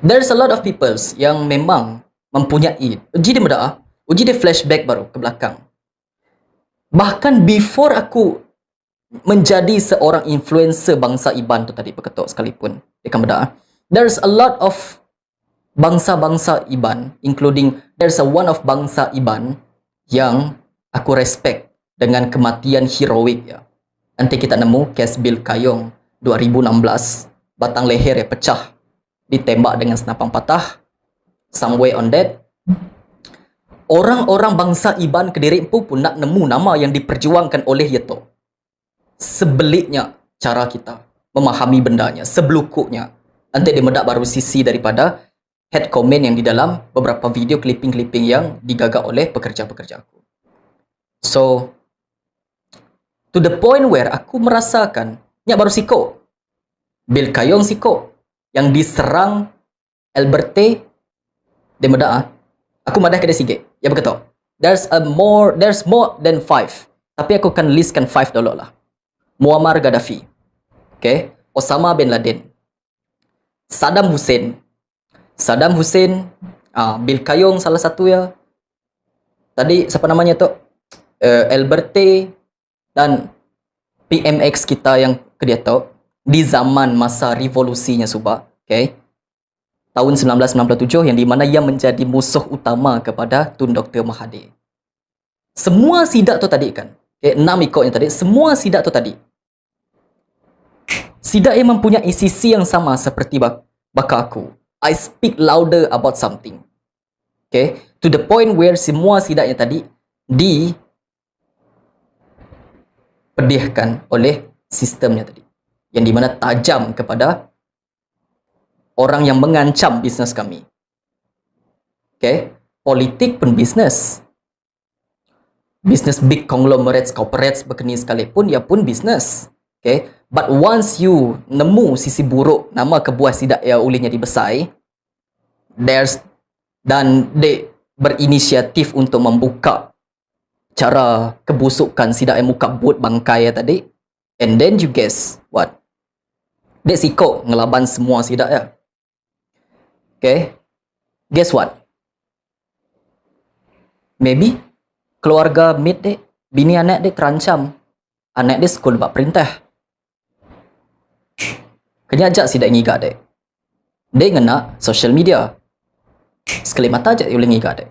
There's a lot of peoples yang memang mempunyai uji dia mudah, uji dia flashback baru ke belakang. Bahkan before aku menjadi seorang influencer bangsa Iban tu tadi berketuk sekalipun, dia kan mudah. There's a lot of bangsa-bangsa Iban, including there's a one of bangsa Iban yang aku respect dengan kematian heroik ya. Nanti kita nemu kes Bill Kayong 2016, batang leher yang pecah, ditembak dengan senapang patah, somewhere on that. Orang-orang bangsa Iban Kediri pun nak nemu nama yang diperjuangkan oleh Yeto. Sebeliknya cara kita memahami bendanya, sebelukuknya. Nanti dia medak baru sisi daripada head comment yang di dalam beberapa video clipping-clipping yang digagak oleh pekerja-pekerja aku. So, to the point where aku merasakan, nyak baru siko. Bill Kayong siko. Yang diserang Alberte, dia medak. Aku madah ke dia sikit. Ya begitu. There's more than 5. Tapi aku akan listkan 5 dulu lah. Muammar Gaddafi. Okay. Osama bin Laden. Saddam Hussein. Bill Kayong salah satu ya. Tadi siapa namanya tu? Alberte dan PMX kita yang ke dia tu di zaman masa revolusinya Subah. Okay. Tahun 1997 yang di mana ia menjadi musuh utama kepada Tun Dr. Mahathir. Semua sidak tu tadi kan. Okay, 6 ikut yang tadi. Semua sidak tu tadi. Sidak yang mempunyai sisi yang sama seperti bakal aku. I speak louder about something. Okay. To the point where semua sidak yang tadi dipedihkan oleh sistemnya tadi. Yang di mana tajam kepada orang yang mengancam bisnes kami. Okay. Politik pun bisnes. Bisnes big conglomerates, corporates berkeni sekalipun, ia pun bisnes. Okay. But once you nemu sisi buruk nama kebuah sidak yang ulihnya dibesai, dan dia berinisiatif untuk membuka cara kebusukan sidak yang muka buat bangkai tadi, and then you guess what? Dia sikok ngelaban semua sidak ya. Okay. Guess what? Maybe keluarga mate dia, bini anak dia terancam. Anak dia sekolah buat perintah. Kena ajak sidak ngigak dia. Dia ngena social media. Sekali mata ajak dia boleh ngigak dia.